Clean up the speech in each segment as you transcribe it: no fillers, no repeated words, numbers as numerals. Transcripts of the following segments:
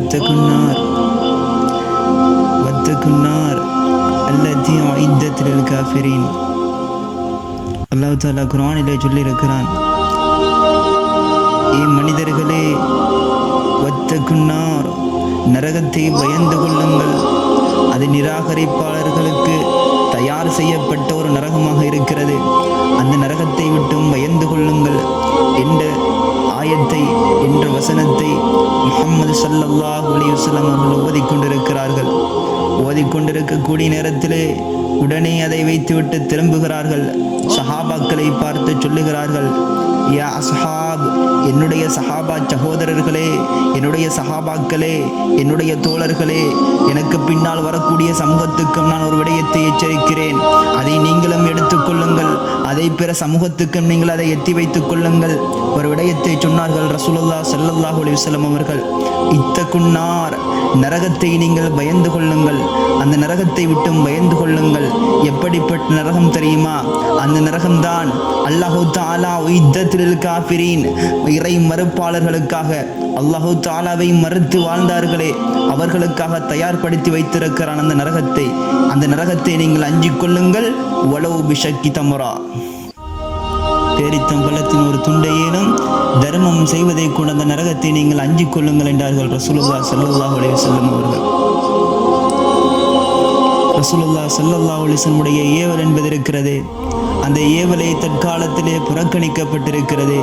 واتقوا النار التي أعدت للكافرين. அல்லாஹ் தஆலா குர்ஆனிலே சொல்லி இருக்கிறான், மனிதர்களே, வத்தகுன்னார், நரகத்தை பயந்து கொள்ளுங்கள், அது நிராகரிப்பாளர்களுக்கு தயார் செய்யப்பட்ட ஒரு நரகமாக இருக்கிறது, அந்த நரகத்தை விட்டும் பயந்து கொள்ளுங்கள் என்ற ஆயத்தை, என்ற வசனத்தை முஹம்மது ஸல்லல்லாஹு அலைஹி வஸல்லம் அவர்கள் ஓதிக்கொண்டிருக்கிறார்கள். ஓதிக்கொண்டிருக்கக்கூடிய நேரத்திலே உடனே அதை வைத்துவிட்டு திரும்புகிறார்கள். சஹாபாக்களை பார்த்து சொல்லுகிறார்கள், யா அஸ்ஹாப், என்னுடைய சஹாபா சகோதரர்களே, என்னுடைய சஹாபாக்களே, என்னுடைய தோழர்களே, எனக்கு பின்னால் வரக்கூடிய சமூகத்துக்கும் நான் ஒரு விடயத்தை எச்சரிக்கிறேன், அதை நீங்களும் எடுத்துக்கொள்ளுங்கள், அதை பிற சமூகத்துக்கும் நீங்கள் அதை எத்தி வைத்துக் கொள்ளுங்கள். ஒரு விடயத்தை சொன்னார்கள் ரசூலுல்லாஹ் ஸல்லல்லாஹு அலைஹி வஸல்லம் அவர்கள், இத்தகுன்னார், நரகத்தை நீங்கள் பயந்து கொள்ளுங்கள், அந்த நரகத்தை விட்டும் பயந்து கொள்ளுங்கள். எப்படிப்பட்ட நரகம் தெரியுமா? அந்த நரகம்தான் அல்லாஹு தஆலா உய்தத்துல் காஃபிரீன், இறை மறுப்பாளர்களுக்காக, அல்லாஹு தஆலாவை மறுத்து வாழ்ந்தார்களே அவர்களுக்காக தயார்படுத்தி வைத்திருக்கிறான் அந்த நரகத்தை. அந்த நரகத்தை நீங்கள் அஞ்சிக் கொள்ளுங்கள். வலவு பிஷக்கி தமரா, பேரித்தம்பலத்தின் ஒரு துண்டையேனும் தர்மம் செய்வதை கூட அந்த நரகத்தை நீங்கள் அஞ்சிக் கொள்ளுங்கள் என்றார்கள் ரசூலுல்லாஹ் ஸல்லல்லாஹு அலைஹி வஸல்லம் அவர்கள். ரசூலுல்லாஹ் ஸல்லல்லாஹு அலைஹி வஸல்லம் உடைய ஏவல் என்பது இருக்கிறது, அந்த ஏவலை தற்காலத்திலே புறக்கணிக்கப்பட்டிருக்கிறது.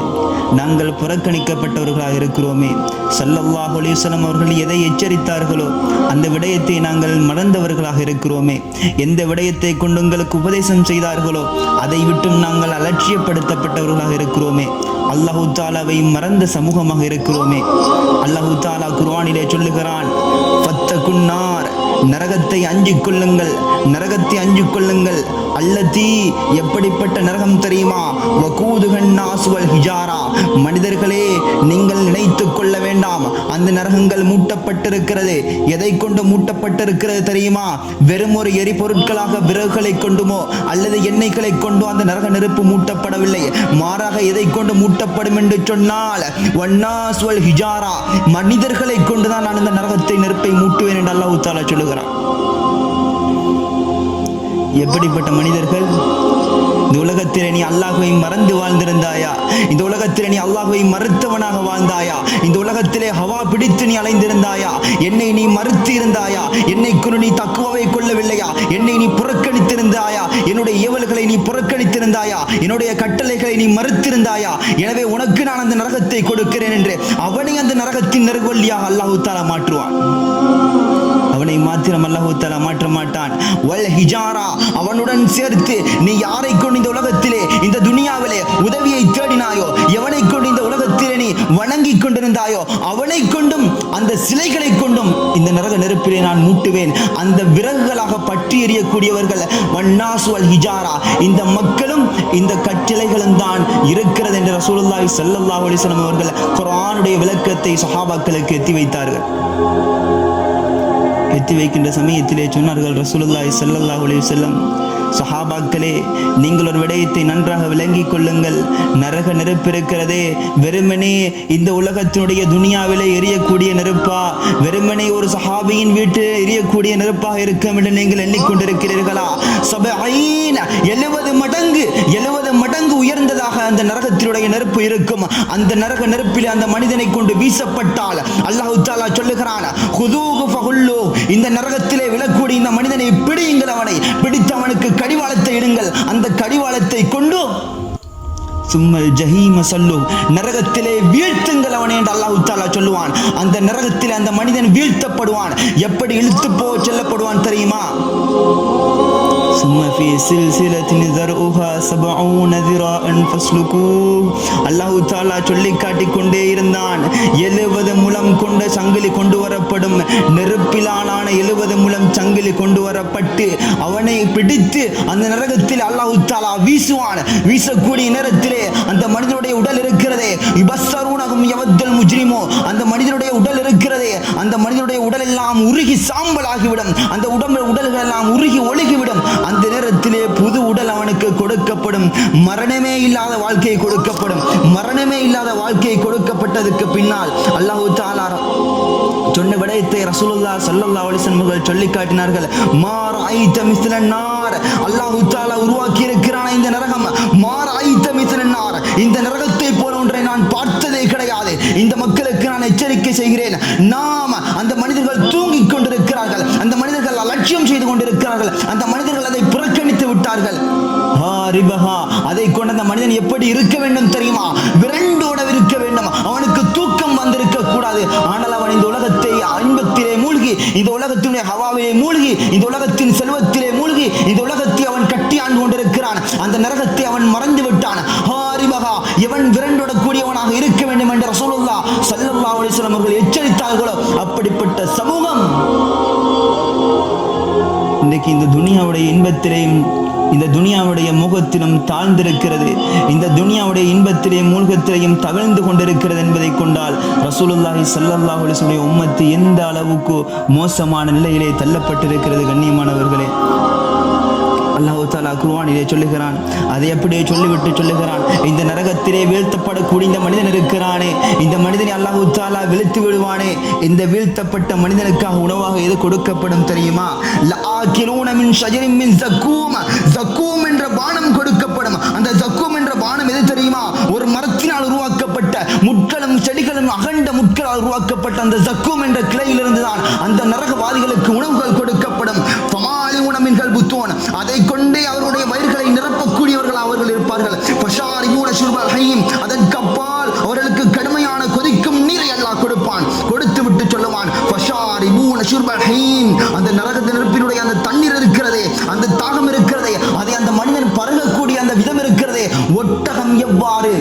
நாங்கள் புறக்கணிக்கப்பட்டவர்களாக இருக்கிறோமே. ஸல்லல்லாஹு அலைஹி வஸல்லம் அவர்கள் எதை எச்சரித்தார்களோ அந்த விடயத்தை நாங்கள் மறந்தவர்களாக இருக்கிறோமே. எந்த விடயத்தை கொண்டு உங்களுக்கு உபதேசம் செய்தார்களோ அதை விட்டும் நாங்கள் அலட்சியப்படுத்தப்பட்டவர்களாக இருக்கிறோமே. அல்லாஹு தஆலாவை மறந்த சமூகமாக இருக்கிறோமே. அல்லாஹு தஆலா குர்ஆனிலே சொல்லுகிறான், ஃபத்தகுன்னார், நரகத்தை அஞ்சிக் கொள்ளுங்கள், நரகத்தை அஞ்சிக் கொள்ளுங்கள். அல்லதி, எப்படிப்பட்ட நரகம் தெரியுமா? வகூதுஹன் நாஸ் வல் ஹிஜாரா, மனிதர்களே நீங்கள் நினைத்துக் கொள்ள வேண்டாம், அந்த நரகங்கள் மூட்டப்பட்டிருக்கிறது. எதை கொண்டு மூட்டப்பட்டிருக்கிறது தெரியுமா? வெறும் ஒரு எரிபொருட்களாக விறகுகளை கொண்டுமோ அல்லது எண்ணெய்களை கொண்டோ அந்த நரக நெருப்பு மூட்டப்படவில்லை. மாறாக எதை கொண்டு மூட்டப்படும் என்று சொன்னால் வன்னாஸ் வல் ஹிஜாரா, மனிதர்களை கொண்டுதான் நான் இந்த நரகத்தை நெருப்பை மூட்டுவேன் என்று அல்லாஹ் தஆலா சொல்லுகிறான். எப்படிப்பட்ட மனிதர்கள்? இந்த உலகத்திலே நீ அல்லாஹ்வை மறந்து வாழ்ந்திருந்தாயா? இந்த உலகத்திலே நீ அல்லாஹ்வை மறுத்தவனாக வாழ்ந்தாயா? இந்த உலகத்திலே ஹவா பிடித்து நீ அலைந்திருந்தாயா? என்னை நீ மறுத்து இருந்தாயா? என்னை கொண்டு நீ தக்குவாவை கொள்ளவில்லையா? என்னை நீ புறக்கணித்திருந்தாயா? என்னுடைய ஏவல்களை நீ புறக்கணித்திருந்தாயா? என்னுடைய கட்டளைகளை நீ மறுத்திருந்தாயா? எனவே உனக்கு நான் அந்த நரகத்தை கொடுக்கிறேன் என்று அவனை அந்த நரகத்தின் நெருவல்லியாக அல்லாஹ் தஆலா மாற்றுவான். அவனை மாத்திரம் அல்லாஹ் தஆலா மாற்ற மாட்டான். வல் ஹிஜாரா, அவனுடன் சேர்த்து நீ யாரை கொண்டு இந்த உலகத்திலே, இந்த துனியாவிலே உதவியை தேடினாயோ, எவனை கொண்டு இந்த உலகத்திலே நீ வணங்கி கொண்டிருந்தாயோ அவனை கொண்டும் அந்த சிலைகளை கொண்டும் இந்த நரக நெருப்பிலே நான் மூட்டுவேன். அந்த விறகுகளாக பற்றி எறியக்கூடியவர்கள் வன்னாஸ் வல் ஹிஜாரா, இந்த மக்களும் இந்த கட்டளைகளும் தான் இருக்கிறது என்று ரசூலுல்லாஹி ஸல்லல்லாஹு அலைஹி வஸல்லம் அவர்கள் குர்ஆனுடைய விளக்கத்தை சஹாபாக்களுக்கு எத்தி வைத்தார்கள். எத்தி வைக்கின்ற சமயத்திலே சொன்னார்கள் ரசூலுல்லாஹி ஸல்லல்லாஹு அலைஹி வஸல்லம், சஹாபாக்களே, நீங்கள் ஒரு விடயத்தை நன்றாக விளங்கிக் கொள்ளுங்கள். நரக நெருப்பு இருக்கிறதே வெறுமனே இந்த உலகத்தினுடைய துனியாவிலே எரியக்கூடிய நெருப்பா, வெறுமனே ஒரு சஹாபியின் வீட்டில் எரியக்கூடிய நெருப்பாக இருக்கும் என்று நீங்கள் எண்ணிக்கொண்டிருக்கிறீர்களா? 70 மடங்கு உயர்ந்ததாக அந்த நரகத்தினுடைய நெருப்பு இருக்கும். அந்த நரக நெருப்பிலே அந்த மனிதனை கொண்டு வீசப்பட்டால் அல்லாஹ் தஆலா சொல்லுகிறான், ஹுதூஹு ஃபஹுல்லு, இந்த நரகத்திலே விழக்கூடிய இந்த மனிதனை பிடியுங்கள், அவனை பிடித்து அவனுக்கு கடிவாளத்தை இடுங்கள், அந்த கடிவாளத்தை கொண்டு சும்மல் ஜஹீம சல்லு, நரகத்திலே வீழ்த்துங்கள் அவனை என்று அல்லாஹ் தஆலா சொல்லுவான். அந்த நரகத்திலே அந்த மனிதன் வீழ்த்தப்படுவான். எப்படி இழுத்து செல்லப்படுவான் தெரியுமா? சும்ம ஃபீ சில்சிலத்தின் ذرعها 70 ذراعا فاسلكوه, அல்லாஹ் தஆலா சொல்லி காட்டிக் கொண்டே இருந்தான். 70 முழம் கொண்ட சங்கிலி கொண்டு வரப்படும், நெருப்பிலான 70 முழம் சங்கிலி கொண்டு வரப்பட்டு அவனை பிடித்து அந்த நரகத்தில் அல்லாஹ் தஆலா வீசுவான். வீசக்கூடிய நேரத்திலே அந்த மனிதனுடைய உடல் இருக்கிறதே, யுபஸ்ஸரூனஹும் யவத்துல் முஜ்ரிமு, அந்த மனிதனுடைய உடல் இருக்கிறதே, அந்த மனிதனுடைய உடல் எல்லாம் உருகி சாம்பலாகிவிடும். அந்த உடல்கள் எல்லாம் உருகி ஒழுகிவிடும். அந்த நேரத்திலே புது உடல் அவனுக்கு கொடுக்கப்படும். மரணமே இல்லாத வாழ்க்கையை கொடுக்கப்படும். மரணமே இல்லாத வாழ்க்கையை கொடுக்கப்பட்டதுக்கு பின்னால் அல்லாஹ் தஆலா சொன்ன விடயத்தை ரசூலுல்லாஹ் ஸல்லல்லாஹு அலைஹி வஸல்லம் அவர்கள் சொல்லி காட்டினார்கள். மா ரஅய்த மிஸ்லன் நார், அல்லாஹ் தஆலா உருவாக்கி இருக்கிறான இந்த நரகம், மா ரஅய்த மிஸ்லன் நார், இந்த நரகத்தை போல ஒன்றை நான் பார்த்ததே கிடையாது. இந்த மக்களுக்கு நான் எச்சரிக்கை செய்கிறேன். நாம் அந்த மனிதர்கள் தூங்கிக் கொண்டிருக்கிறார்கள், அந்த மனிதர்கள் அலட்சியம் செய்து கொண்டிருக்கிறார்கள், அந்த மனிதர்கள் அதை புறக்கணித்து விட்டார்கள். அதை கொண்ட அந்த மனிதன் எப்படி இருக்க வேண்டும் தெரியுமா? விரண்டோட இருக்க வேண்டும். அவனுக்கு தூக்கம் வந்திருக்க கூடாது. ஆனால் அவன் இந்த உலகத்தை இன்பத்திலே மூழ்கி, இந்த உலகத்தினுடைய ஹவாவிலே மூழ்கி, இந்த உலகத்தின் செல்வத்திலே மூழ்கி, இந்த உலகத்தை அவன் கட்டி ஆண்டு கொண்டிருக்கிறான். அந்த நரகத்தை அவன் மறந்து விட்டான். எவன் விரண்டோட கூடியவனாக இருக்க வேண்டும் என்று ரசூலுல்லாஹ் ஸல்லல்லாஹு அலைஹி வஸல்லம் அவர்கள் எச்சரித்தார்களோ அப்படிப்பட்ட சமூகம் இன்றைக்கு இந்த துனியாவுடைய இன்பத்திலேயும் இந்த துனியாவுடைய முகத்திலும் தாழ்ந்திருக்கிறது. இந்த துனியாவுடைய இன்பத்திலேயும் மூழ்கத்திலேயும் தவிழ்ந்து கொண்டிருக்கிறது என்பதை கொண்டால் ரசூலுல்லாஹி ஸல்லல்லாஹு அலைஹி வஸல்லம் உம்மத்து எந்த அளவுக்கு மோசமான நிலையிலே தள்ளப்பட்டிருக்கிறது. கண்ணியமானவர்களே, அல்லாஹ் தஆலா குர்ஆனிலே சொல்லுகிறான், அதை அப்படியே சொல்லிவிட்டு சொல்லுகிறான், இந்த நரகத்திலே வீழ்த்தப்படக்கூடிய இந்த மனிதன் இருக்கிறானே, இந்த மனிதனை அல்லாஹ் தஆலா வீழ்த்தி விடுவானே, இந்த வீழ்த்தப்பட்ட மனிதனுக்காக உணவாக எது கொடுக்கப்படும் தெரியுமா? லஆகிலூன மின் ஷஜரின் மின் ஸக்கூம், ஸக்கூம் என்ற பானம் கொடுக்கப்படும். அந்த ஸக்கூம் என்ற பானம் எது தெரியுமா? ஒரு மரத்தினால் உருவாக்கப்பட்ட முட்களும் செடிகளும் அகண்ட முட்களால் உருவாக்கப்பட்ட அந்த ஸக்கூம் என்ற கிளையிலிருந்து தான் அந்த நரகவாதிகளுக்கு உணவுகள் கொடுக்கப்படும். ஃபமாலிஊன மின்ஹல் புத்தூன், அதை கொண்டே அவருடைய வயிறுகளை நிரப்பக்கூடியவர்கள் அவர்கள் இருப்பார்கள். ஃபஷாரிபூன ஷுர்பல் ஹயீம், அதற்கு அப்பால் அவர்களுக்கு கடுமையான கொதிக்கும் நீரை அல்லாஹ் கொடுப்பான். கொடுத்து விட்டு சொல்லுவான், ஃபஷாரிபூன ஷுர்பல் ஹயீம், அந்த நரக நெருப்பினுடைய அந்த தண்ணீர் இருக்கிறதே, அந்த தாகம் இருக்கிறதே, அதை அந்த மனிதன் பருகக்கூடிய அந்த விதம் இருக்கிறதே, ஒட்டகம் எவ்வாறு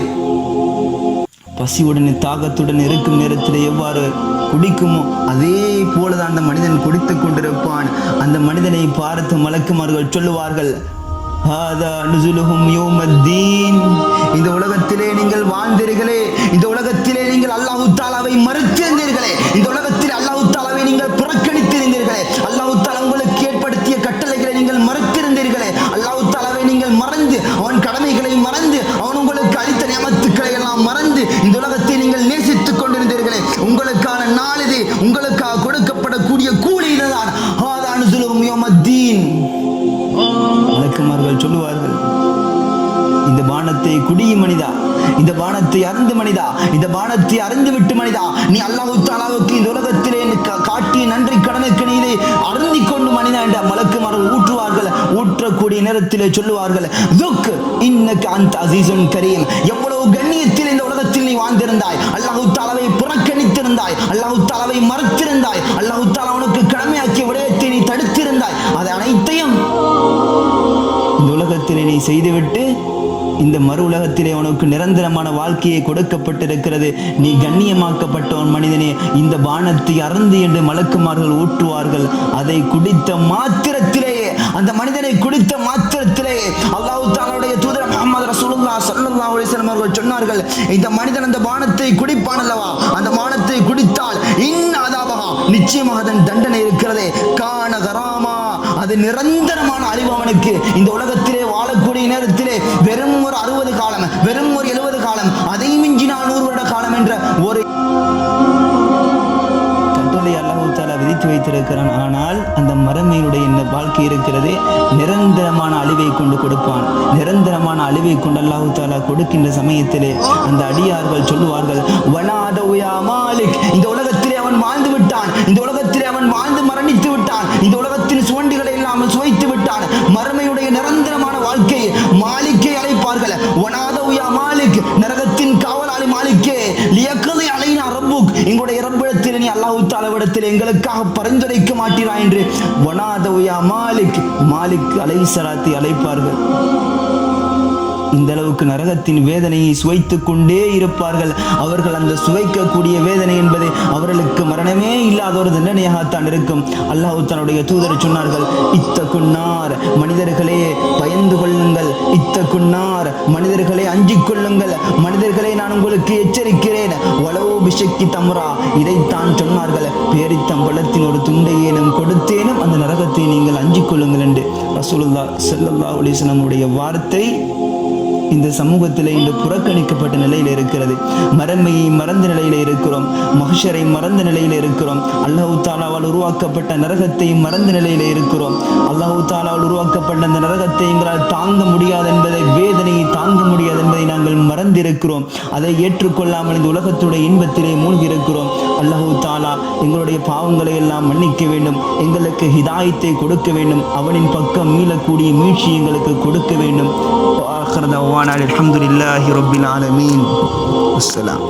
பசியுடன் தாகத்துடன் இருக்கும் நேரத்தில் எவ்வாறு குடிக்குமோ அதே போலதான் அந்த மனிதன் குடித்துக் கொண்டிருப்பான். அந்த மனிதனை பார்த்து மலக்குமார்கள் சொல்லுவார்கள், இந்த உலகத்திலே நீங்கள் வாழ்ந்தீர்களே, இந்த உலகத்திலே நீங்கள் அல்லாஹ் தஆலாவை மறுத்திருந்தீர்களே, இந்த உலகத்திலே அல்லாஹ் தஆலாவை நீங்கள் புறக்கணித்திருந்தீர்களே, அல்லாஹ் தஆலா உங்களுக்கு ஏற்படுத்திய கட்டளைகளை நீங்கள் மறுத்திருந்தீர்களே, அல்லாஹ் தஆலாவை நீங்கள் மறந்து, அவன் கடமைகளை மறந்து, அவன் உங்களுக்கு அளித்த நியமத்துக்களை எல்லாம் மறந்து இந்த உலகத்தை நீங்கள் நேசித்துக் கொண்டிருந்தீர்களே, உங்களுக்கான நாள் இது, உங்களுக்காக கொடுக்கப்படக்கூடிய கூலி இதுதான். மலக்குமார்கள் சொல்லுவார்கள், இந்த பானத்தை குடியும் மனிதா, இந்த பானத்தை அருந்து மனிதா, இந்த பானத்தை அருந்து விட்டு மனிதா, நீ அல்லாஹ் தஆலாவுக்கு இந்த உலகத்திலே காட்டிய நன்றி கடனுக்கு நீ இதை அருந்தி கொண்டு மனிதா என்ற மலக்குமார்கள் ஊற்றுவார்கள். ஊற்றக்கூடிய நேரத்திலே சொல்லுவார்கள், துக் இன்னக அன்த அஸீஸுன் கரீம், எவ்வளவு கண்ணியத்தில் இந்த உலகத்தில் நீ வாழ்ந்திருந்தாய், அல்லாஹ் தஆலாவை புறக்கணித்திருந்தாய், அல்லாஹ் தஆலாவை மறுத்திருந்தாய், அல்லாஹ் தஆலா உனக்கு கடமையாக்கிய விடயத்தை நீ தடுத்திருந்தாய், அதை அனைத்தையும் இந்த உலகத்திலே நீ செய்துவிட்டு இந்த மறு உலகத்திலே உனக்கு நிரந்தரமான வாழ்க்கையை கொடுக்கப்பட்டிருக்கிறது. நீ கண்ணியமாக்கப்பட்டவன் மனிதனே, இந்த பானத்தை அருந்து என்று மலக்குமார்கள் ஊற்றுவார்கள். அதை குடித்த மாத்திரத்திலேயே, அந்த மனிதனை குடித்த மாத்திரத்திலேயே அல்லாஹ் தஆலாவுடைய தூதர் முஹம்மது ரசூலுல்லாஹ் ஸல்லல்லாஹு அலைஹி வஸல்லம் அவர்கள் சொன்னார்கள், இந்த மனிதன் அந்த பானத்தை குடிப்பான் அல்லவா, அந்த பானத்தை குடித்தால் அதாபஹா, நிச்சயமாக அதன் தண்டனை இருக்கிறதே, கான கராமா, அது நிரந்தரமான அறிவு அவனுக்கு. இந்த உலகத்திலே வாழக்கூடிய நேரத்திலே வெறும் ஒரு 60 காலம், வெறும் ஒரு 70 காலம், அதை மிஞ்சி 100 வருட காலம் என்ற ஒரு கட்டளை அல்லாஹ் தஆலா விதித்து வைத்திருக்கிறான். ஆனால் அந்த மறுமையினுடைய இந்த வாழ்க்கை இருக்கிறது, நிரந்தரமான அழிவை கொண்டு கொடுப்பான். நிரந்தரமான அழிவை கொண்டு அல்லாஹ் தஆலா கொடுக்கின்ற சமயத்திலே அந்த அடியார்கள் சொல்லுவார்கள், வனாதவு யா மாலிக், இந்த உலகத்திலே அவன் வாழ்ந்து விட்டான், இந்த உலகத்திலே அவன் வாழ்ந்து மரணித்து விட்டான், இந்த உலகத்தின் சுவண்டிகளை எல்லாம் சுவைத்து விட்டான். மறுமையுடைய நிரந்தரமான வாழ்க்கை மாலிக்கை அழைப்பார்கள். வனாதவு யா மாலிக், நரகத்தின் காவலாளி மாலிக்கே, லியக்தி அலைனா ரப்புக், எங்களுடைய ரப்பிடத்தில் நீ அல்லாஹ் தஆலாவிடத்தில் எங்களுக்காக பரிந்துரைக்க மாட்டீரா என்று வனாதவு யா மாலிக், மாலிக் அலைஹிஸ்ஸலாத்தை அழைப்பார்கள். இந்த அளவுக்கு நரகத்தின் வேதனையை சுவைத்துக் கொண்டே இருப்பார்கள். அவர்கள் அந்த சுவைக்கக்கூடிய வேதனை என்பது அவர்களுக்கு மரணமே இல்லாத ஒரு தண்டனையாகத்தான் இருக்கும். அல்லாஹ் தன்னுடைய தூதர் சொன்னார்கள், இத்தகுன்னார், மனிதர்களே பயந்து கொள்ளுங்கள், இத்தகுன்னார், மனிதர்களே அஞ்சிக் கொள்ளுங்கள், மனிதர்களே நான் உங்களுக்கு எச்சரிக்கிறேன், வலவு பிஷக்கி தம்ரா, இதைத்தான் சொன்னார்கள், பேரித்தம்பழத்தின் ஒரு துண்டையேனும் கொடுத்தேனும் அந்த நரகத்தை நீங்கள் அஞ்சிக் கொள்ளுங்கள் என்று ரசூலுல்லாஹ் ஸல்லல்லாஹு அலைஹி வஸல்லம் உடைய வார்த்தை இந்த சமூகத்தில் இன்று புறக்கணிக்கப்பட்ட நிலையில் இருக்கிறது. மறுமையை மறந்த நிலையில் இருக்கிறோம், மஹ்ஷரை மறந்த நிலையில் இருக்கிறோம், அல்லாஹ் தஆலாவால் உருவாக்கப்பட்ட நரகத்தை மறந்த நிலையில் இருக்கிறோம். அல்லாஹ் தஆலாவால் உருவாக்கப்பட்ட அந்த நரகத்தை எங்களால் தாங்க முடியாது என்பதை, வேதனையை தாங்க முடியாது என்பதை நாங்கள் மறந்திருக்கிறோம். அதை ஏற்றுக்கொள்ளாமல் இந்த உலகத்துடைய இன்பத்திலே மூழ்கி இருக்கிறோம். அல்லாஹ் தஆலா எங்களுடைய பாவங்களை எல்லாம் மன்னிக்க வேண்டும், எங்களுக்கு ஹிதாயத்தை கொடுக்க வேண்டும், அவனின் பக்கம் மீளக்கூடிய மீழ்ச்சி எங்களுக்கு கொடுக்க வேண்டும். ஆகிர் தஅவானா அல்ஹம்துலில்லாஹி ரப்பில் ஆலமீன். அஸ்ஸலாம்.